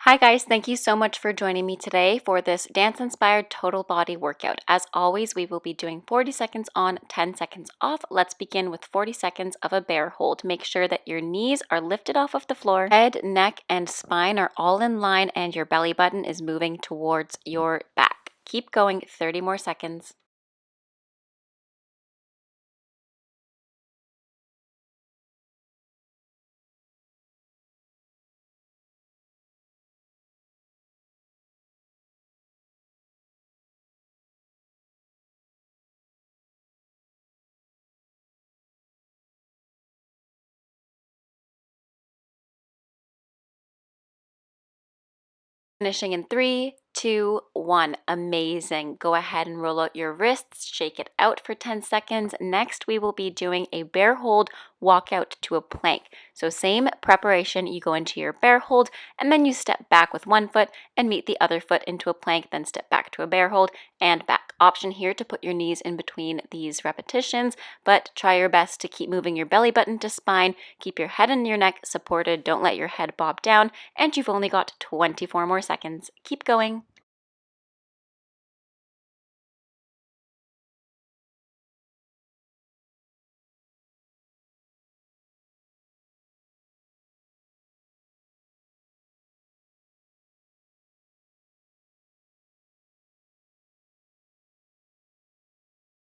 Hi guys, thank you so much for joining me today for this dance-inspired total body workout. As always, we will be doing 40 seconds on, 10 seconds off. Let's begin with 40 seconds of a bear hold. Make sure that your knees are lifted off of the floor, head, neck, and spine are all in line, and your belly button is moving towards your back. Keep going, 30 more seconds. Finishing in 3, 2, 1. Amazing. Go ahead and roll out your wrists, shake it out for 10 seconds. Next, we will be doing a bear hold, walk out to a plank. So same preparation, you go into your bear hold and then you step back with one foot and meet the other foot into a plank, then step back to a bear hold and back. Option here to put your knees in between these repetitions, but try your best to keep moving your belly button to spine, keep your head and your neck supported, don't let your head bob down, and you've only got 24 more seconds. Keep going.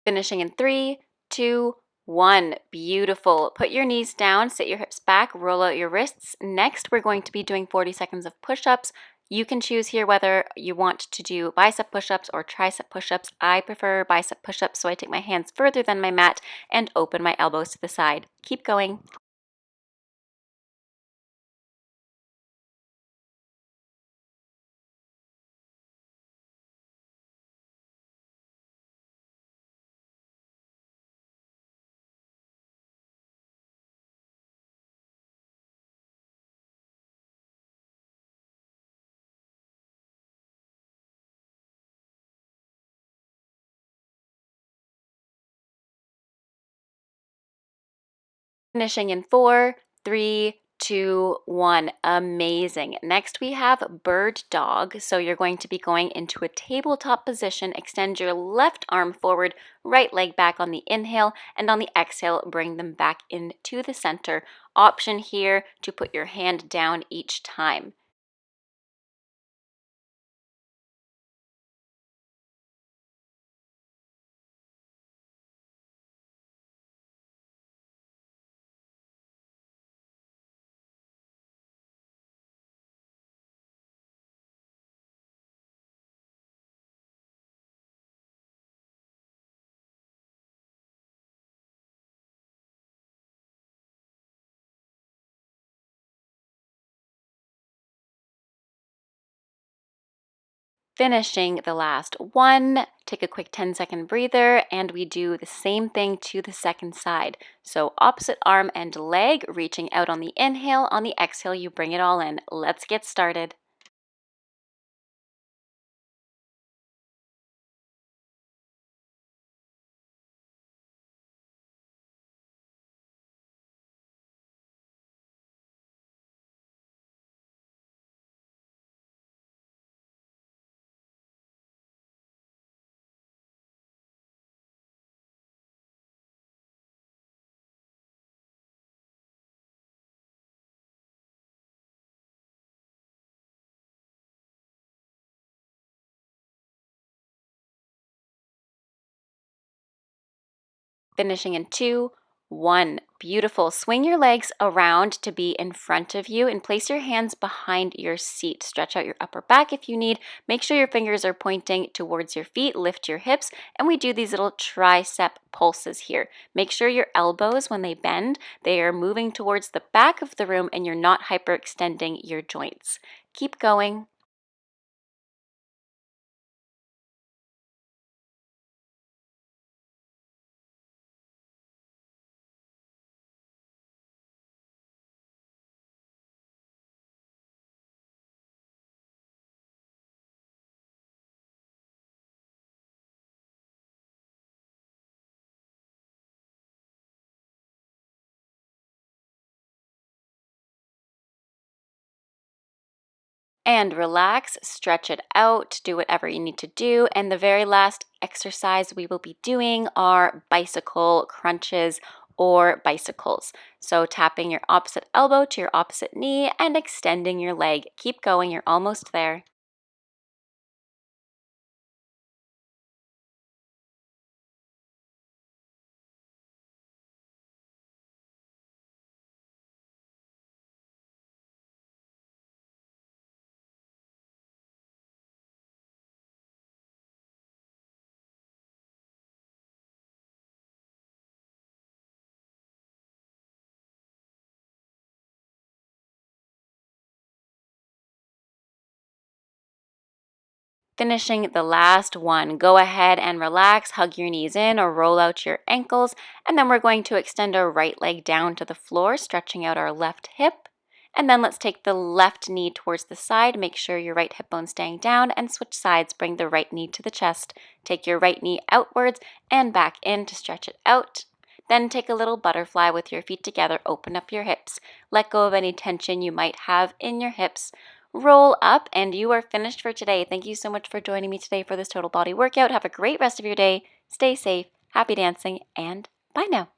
Finishing in 3, 2, 1. Beautiful. Put your knees down, sit your hips back, roll out your wrists. Next, we're going to be doing 40 seconds of push-ups. You can choose here whether you want to do bicep push-ups or tricep push-ups. I prefer bicep push-ups, so I take my hands further than my mat and open my elbows to the side. Keep going. Finishing in 4, 3, 2, 1. Amazing. Next, we have bird dog. So you're going to be going into a tabletop position. Extend your left arm forward, right leg back on the inhale, and on the exhale, bring them back into the center. Option here to put your hand down each time. Finishing the last one, take a quick 10-second breather, and we do the same thing to the second side. So opposite arm and leg, reaching out on the inhale. On the exhale, you bring it all in. Let's get started. Finishing in 2, 1. Beautiful. Swing your legs around to be in front of you and place your hands behind your seat. Stretch out your upper back if you need. Make sure your fingers are pointing towards your feet. Lift your hips. And we do these little tricep pulses here. Make sure your elbows, when they bend, they are moving towards the back of the room and you're not hyperextending your joints. Keep going. And relax, stretch it out, do whatever you need to do. And the very last exercise we will be doing are bicycle crunches or bicycles. So tapping your opposite elbow to your opposite knee and extending your leg. Keep going, you're almost there. Finishing the last one, go ahead and relax, hug your knees in or roll out your ankles, and then we're going to extend our right leg down to the floor, stretching out our left hip. And then let's take the left knee towards the side, make sure your right hip bone's staying down, and switch sides, bring the right knee to the chest. Take your right knee outwards and back in to stretch it out. Then take a little butterfly with your feet together, open up your hips. Let go of any tension you might have in your hips. Roll up, and you are finished for today. Thank you so much for joining me today for this total body workout. Have a great rest of your day. Stay safe, happy dancing, and bye now.